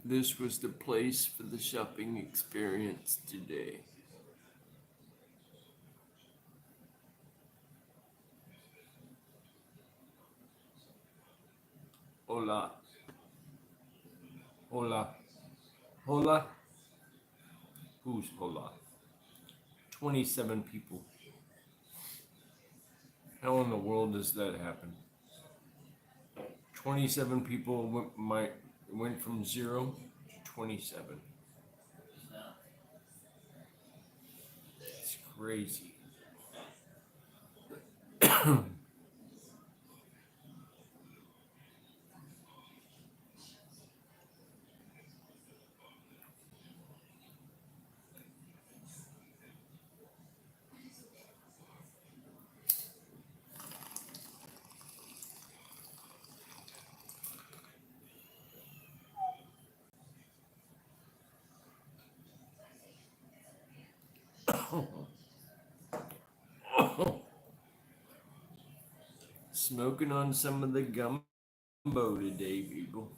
This was the place for the shopping experience today. Hola. Hola. Hola. Who's hola? 27 people. How in the world does that happen? 27 people went from 0 to 27. It's crazy. Smoking on some of the gumbo today, people.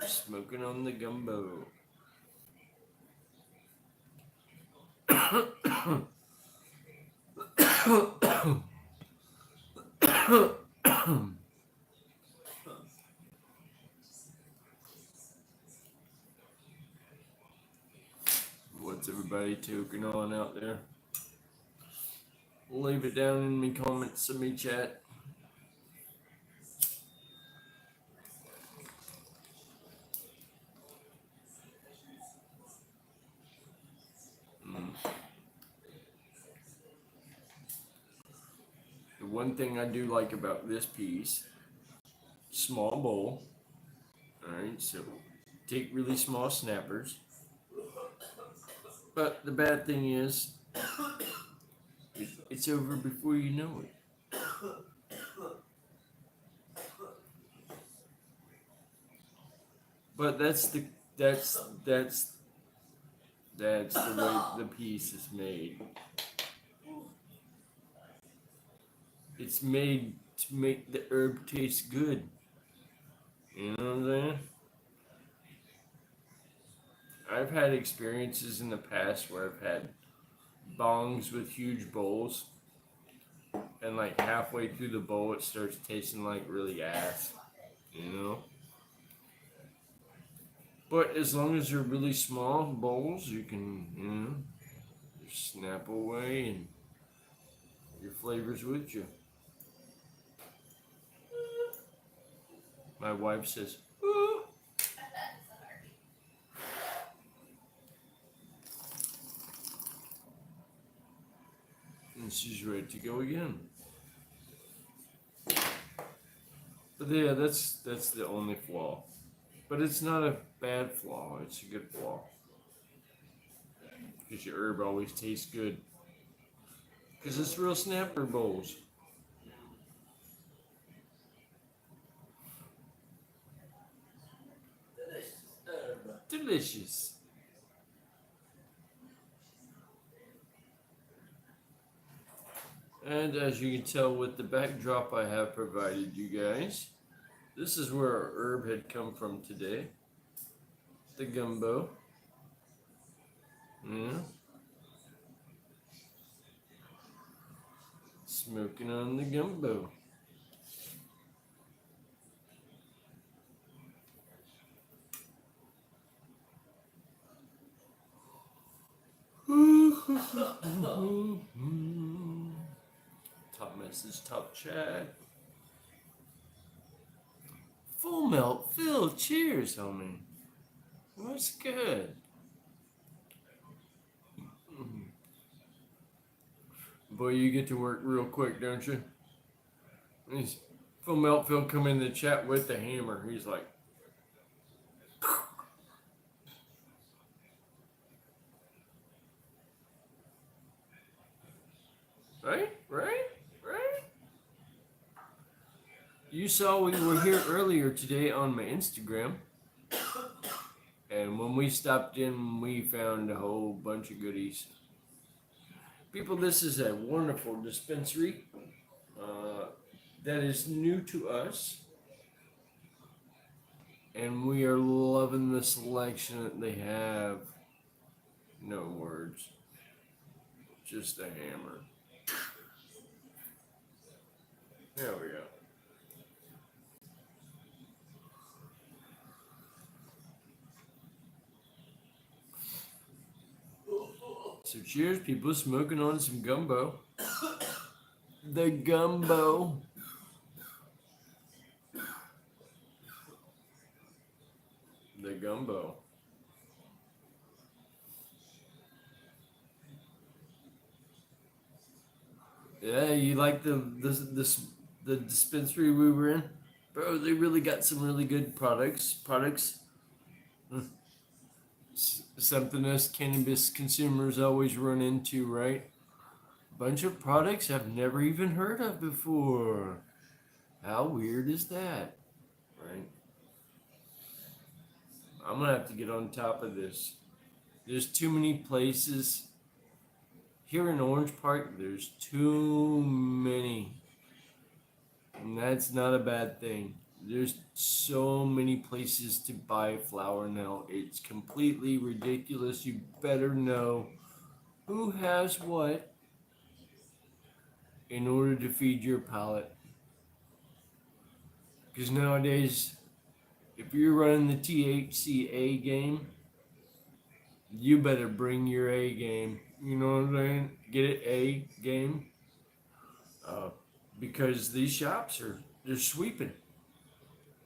Smoking on the gumbo. What's everybody toking on out there? Leave it down in me comments in me chat. The one thing I do like about this piece, small bowl. Alright, so take really small snappers. But the bad thing is, it's over before you know it. But that's the way the piece is made. It's made to make the herb taste good. You know what I'm saying? I've had experiences in the past where I've had bongs with huge bowls, and like halfway through the bowl, it starts tasting like really ass. You know? But as long as they're really small bowls, you can, just snap away and your flavors with you. My wife says, "Ooh." And she's ready to go again. But yeah, that's the only flaw. But it's not a bad flaw, it's a good flaw. Because your herb always tastes good. Because it's real snapper bowls. Delicious. And as you can tell with the backdrop I have provided you guys, this is where our herb had come from today. The gumbo. Yeah. Smoking on the gumbo. Top message, top chat. Full melt, Phil. Cheers, homie. What's good? Boy, you get to work real quick, don't you? Full melt, Phil come in the chat with the hammer. He's like, right? You saw we were here earlier today on my Instagram. And when we stopped in, we found a whole bunch of goodies. People, this is a wonderful dispensary that is new to us. And we are loving the selection that they have. No words. Just a hammer. There we go. So cheers, people, smoking on some gumbo. The gumbo. The gumbo. Yeah, you like the dispensary we were in? Bro, they really got some really good products. Something us cannabis consumers always run into, right? Bunch of products I've never even heard of before. How weird is that? Right? I'm gonna have to get on top of this. There's too many places. Here in Orange Park, there's too many. And that's not a bad thing. There's so many places to buy flour now. It's completely ridiculous. You better know who has what in order to feed your palate. Because nowadays, if you're running the THCA game, you better bring your A game. You know what I'm saying? Get it, A game. Because these shops they're sweeping.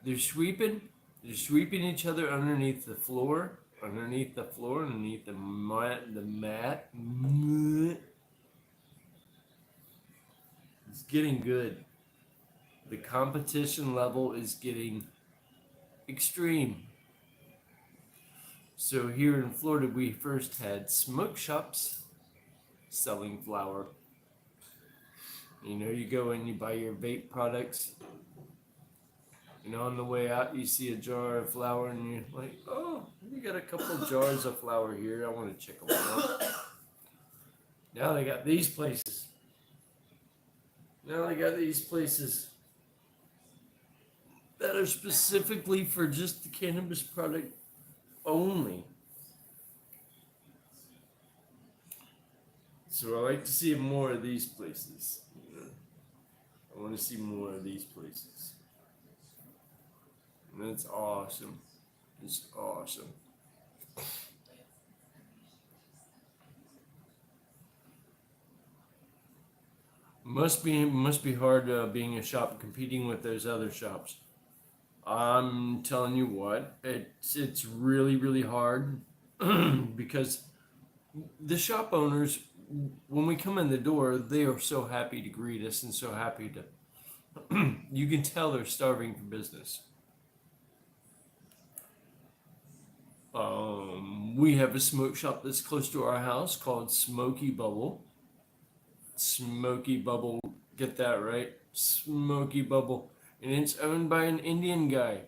They're sweeping each other underneath the floor, underneath the mat. It's getting good. The competition level is getting extreme. So here in Florida, we first had smoke shops selling flour. You know, you go and you buy your vape products. And on the way out, you see a jar of flour, and you're like, oh, you got a couple jars of flour here. I want to check them out. Now they got these places. That are specifically for just the cannabis product only. So I like to see more of these places. I want to see more of these places. And that's awesome. It's awesome. Must be hard being a shop competing with those other shops. I'm telling you what, it's really hard because the shop owners, when we come in the door, they are so happy to greet us and so happy to. You can tell they're starving for business. We have a smoke shop that's close to our house called Smoky Bubble. Smoky Bubble, get that right? Smoky Bubble. And it's owned by an Indian guy.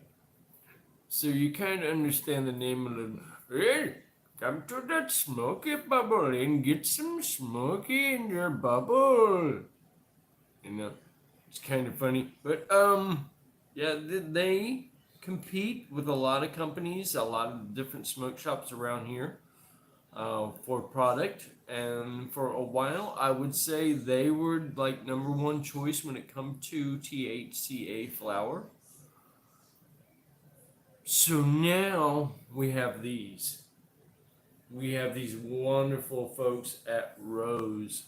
So you kind of understand the name of the. Hey, come to that Smoky Bubble and get some smoky in your bubble. You know, it's kind of funny. But, yeah, they compete with a lot of companies, a lot of different smoke shops around here for product. And for a while, I would say they were like number one choice when it comes to THCA flour. So now we have these. We have these wonderful folks at Rose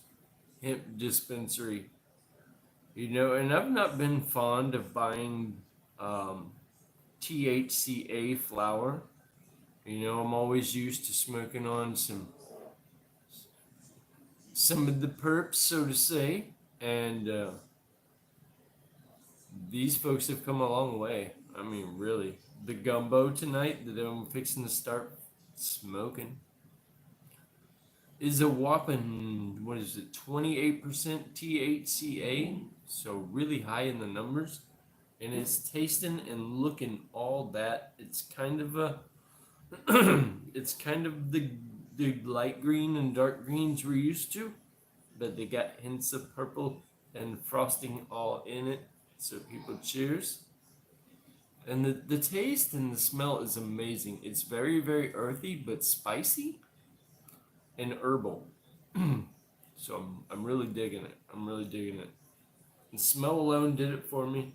Hemp Dispensary. You know, and I've not been fond of buying THCA flower. You know, I'm always used to smoking on some of the perps, so to say, and these folks have come a long way. I mean, really, the gumbo tonight that I'm fixing to start smoking is a whopping, what is it, 28% THCA, so really high in the numbers, and it's tasting and looking all that. It's kind of a it's kind of the light green and dark greens we're used to, but they got hints of purple and frosting all in it. So people cheers. And the taste and the smell is amazing. It's very, very earthy but spicy and herbal. So I'm really digging it. I'm really digging it. The smell alone did it for me.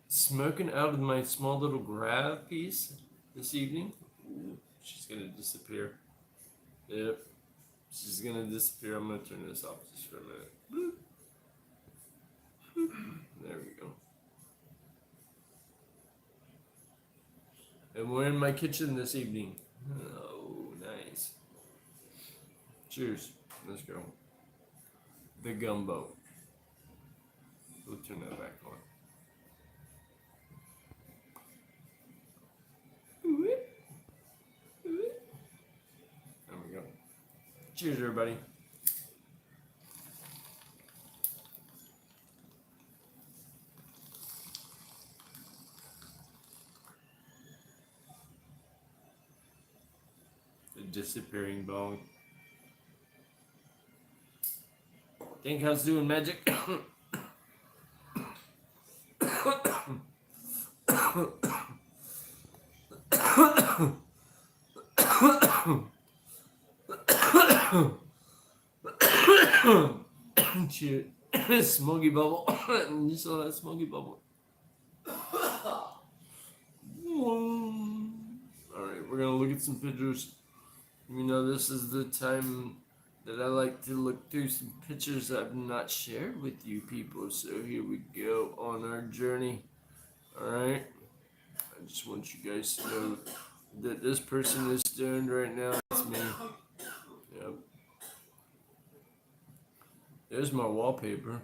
Smoking out of my small little grab piece this evening. Ooh, she's gonna disappear. Yep. She's gonna disappear. I'm gonna turn this off just for a minute. Bloop. There we go. And we're in my kitchen this evening. Oh, nice. Cheers. Let's go. The gumbo. We'll turn that back on. There we go. Cheers, everybody. The disappearing bong. Think how's doing magic? Cheers. Smoky bubble. You saw that smoky bubble. Alright, we're gonna look at some pictures. You know, this is the time that I like to look through some pictures I've not shared with you people. So here we go on our journey. Alright. I just want you guys to know that this person is stoned right now. It's me. Yep. There's my wallpaper.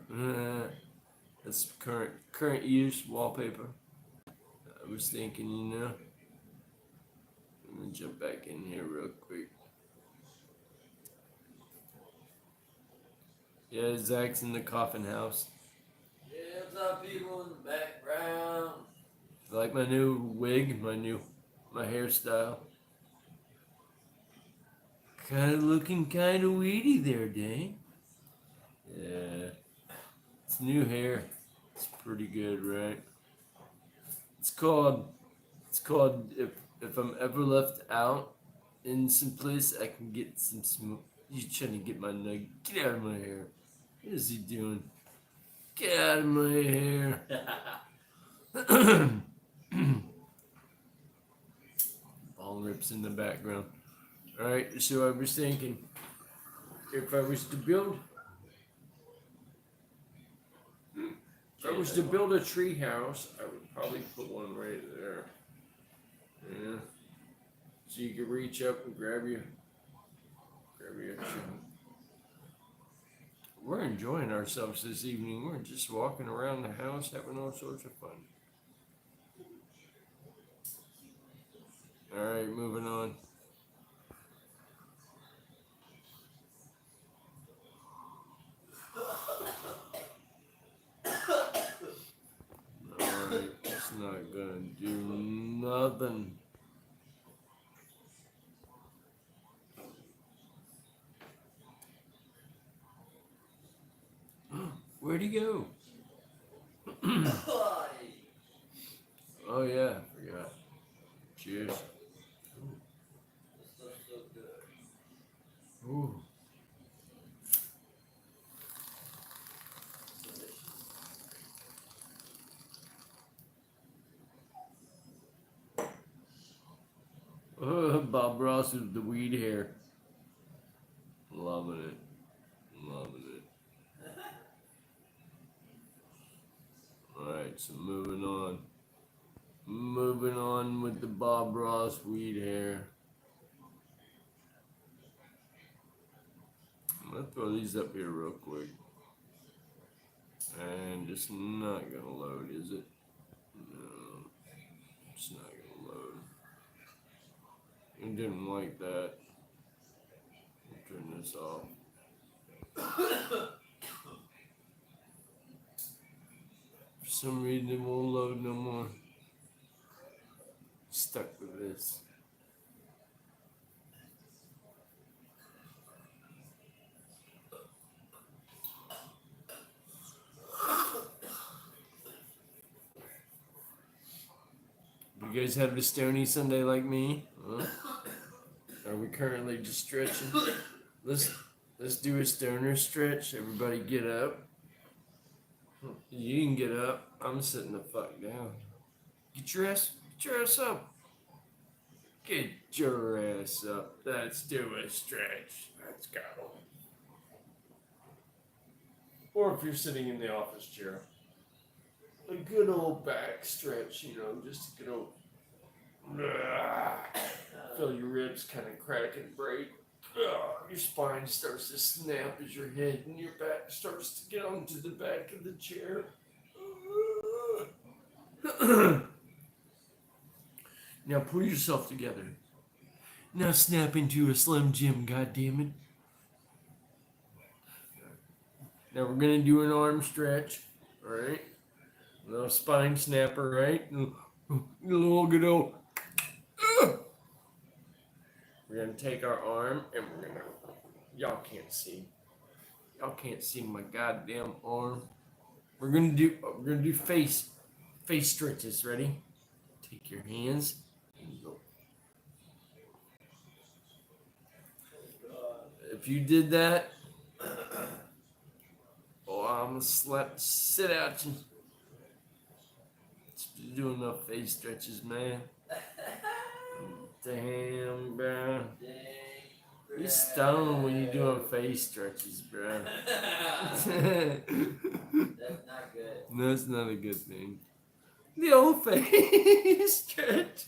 That's current use wallpaper. I was thinking, you know. Let me jump back in here real quick. Yeah, Zach's in the coffin house. Yeah, what's up, people in the background? I like my new wig, my hairstyle. Kind of looking kind of weedy there, Dane. Yeah, it's new hair. It's pretty good, right? It's called if I'm ever left out in some place, I can get some smoke. He's trying to get my nug. Get out of my hair. What is he doing? Get out of my hair. Ball rips in the background. Alright, so I was thinking, if I was to build a tree house, I would probably put one right there. Yeah. So you can reach up and grab your action. We're enjoying ourselves this evening. We're just walking around the house having all sorts of fun. Alright, moving on. Alright, it's not gonna do nothing. Where'd he go? Oh yeah, I forgot. Cheers. This stuff's so good. Ooh. Bob Ross with the weed hair. Loving it. Loving it. Alright, so moving on. moving on with the Bob Ross weed hair. I'm gonna throw these up here real quick. And it's not gonna load, is it? No, it's not gonna load. It didn't like that. I'll turn this off. For some reason it won't load no more. Stuck with this. You guys have a stony Sunday like me? Huh? Are we currently just stretching? Let's do a stoner stretch. Everybody get up. You can get up. I'm sitting the fuck down. Get your ass up. Get your ass up. Let's do a stretch. Let's go. Or if you're sitting in the office chair, a good old back stretch, just to get old. Feel your ribs kind of crack and break. Your spine starts to snap as your head and your back starts to get onto the back of the chair. Now pull yourself together. Now snap into a Slim Jim, goddammit. Now we're gonna do an arm stretch, alright? A little spine snapper, right? A little good old. We're gonna take our arm and we're gonna. Y'all can't see. Y'all can't see my goddamn arm. We're gonna do face stretches. Ready? Take your hands and go. If you did that, I'm gonna sit out you. Do enough face stretches, man. Damn, bro. You stoned when you doing face stretches, bro. That's not good. No, it's not a good thing. The old face stretch.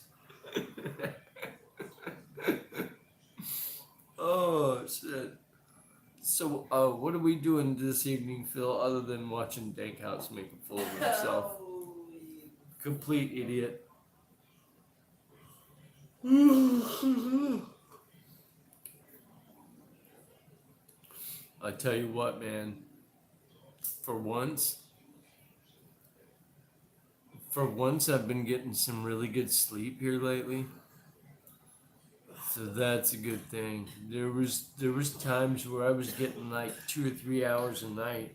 Oh shit. So, what are we doing this evening, Phil? Other than watching Dankhouse make a fool of himself? Complete idiot. I tell you what, man. For once, I've been getting some really good sleep here lately. So that's a good thing. There was times where I was getting like 2 or 3 hours a night,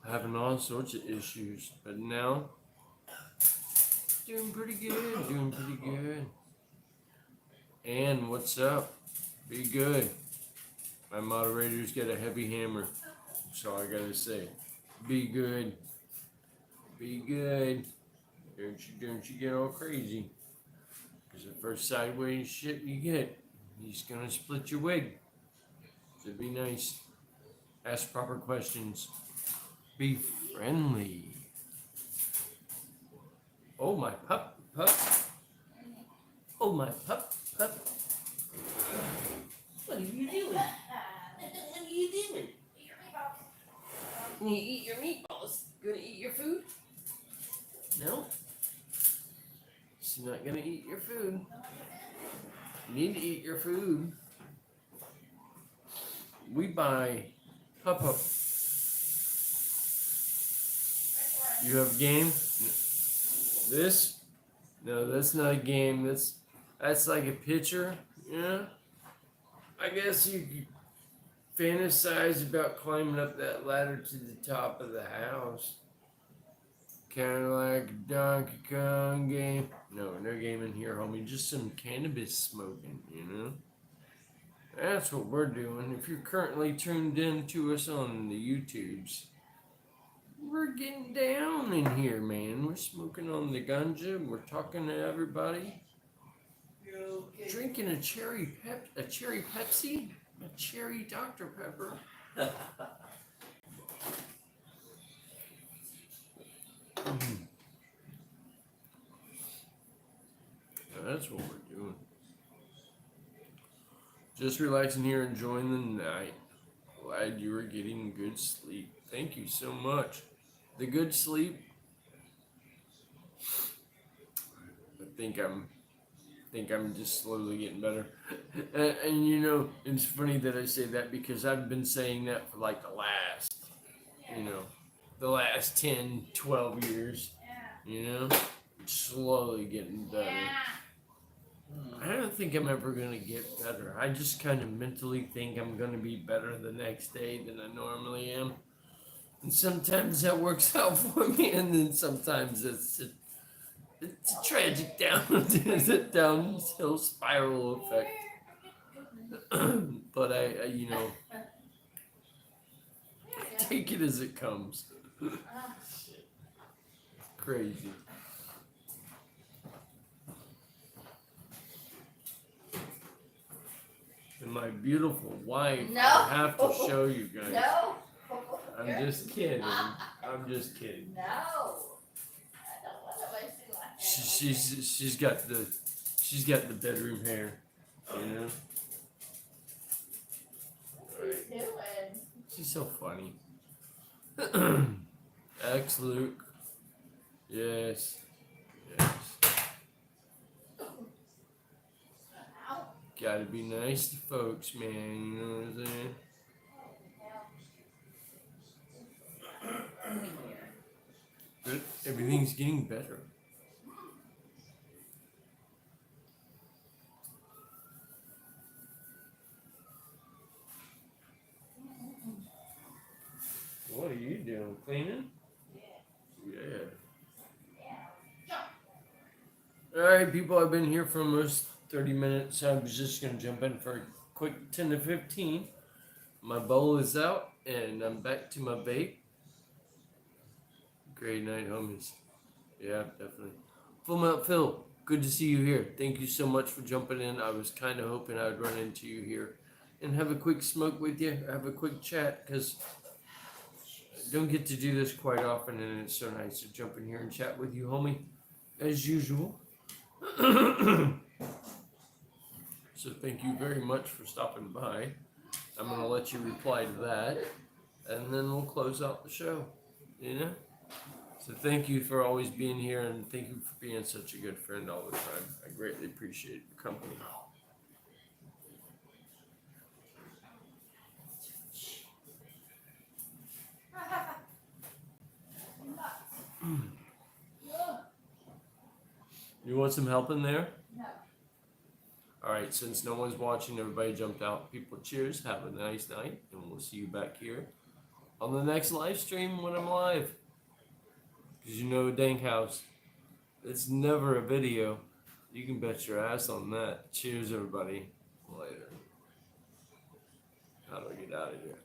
having all sorts of issues. But now, doing pretty good. And what's up? Be good. My moderator's got a heavy hammer. That's all I gotta say. Be good. Be good. Don't you get all crazy. Because the first sideways shit you get, he's gonna split your wig. So be nice. Ask proper questions. Be friendly. Oh, my pup. Oh, my pup. What are you doing? What are you doing? You eat your meatballs. You gonna eat your food? No? She's not gonna eat your food. You need to eat your food. We buy Pup. You have a game? This? No, that's not a game. That's like a picture. Yeah. I guess you could fantasize about climbing up that ladder to the top of the house. Kind of like a Donkey Kong game. No game in here, homie. Just some cannabis smoking, That's what we're doing. If you're currently tuned in to us on the YouTubes, we're getting down in here, man. We're smoking on the ganja. We're talking to everybody. Okay. Drinking a cherry Pepsi, a cherry Dr. Pepper. Just relaxing here, enjoying the night. Glad you were getting good sleep. Thank you so much. The good sleep. I think I'm just slowly getting better. And you know, it's funny that I say that because I've been saying that for like the last 10, 12 years. You know, slowly getting better. I don't think I'm ever gonna get better. I just kind of mentally think I'm gonna be better the next day than I normally am. And sometimes that works out for me, and then sometimes it's a tragic downhill spiral effect. But I take it as it comes. Crazy. And my beautiful wife, No. I have to show you guys. No. I'm just kidding. I'm just kidding. No. I don't want to waste it like that. She's got the bedroom hair, you know. What are you doing? She's so funny. Ex Luke. Yes. Yes. Ow. Gotta be nice to folks, man. You know what I'm saying? But everything's getting better. What are you doing? Cleaning? Yeah. Alright, people, I've been here for almost 30 minutes. I was just going to jump in for a quick 10 to 15. My bowl is out, and I'm back to my vape. Great night, homies. Yeah, definitely. Full Mount Phil, good to see you here. Thank you so much for jumping in. I was kind of hoping I would run into you here and have a quick smoke with you, have a quick chat, because I don't get to do this quite often, and it's so nice to jump in here and chat with you, homie, as usual. So thank you very much for stopping by. I'm going to let you reply to that, and then we'll close out the show, you know? So thank you for always being here, and thank you for being such a good friend all the time. I greatly appreciate your company. You want some help in there? No. Alright, since no one's watching, everybody jumped out. People, cheers. Have a nice night, and we'll see you back here on the next live stream when I'm live. Because you know, Dank House, it's never a video. You can bet your ass on that. Cheers, everybody. Later. How do I get out of here?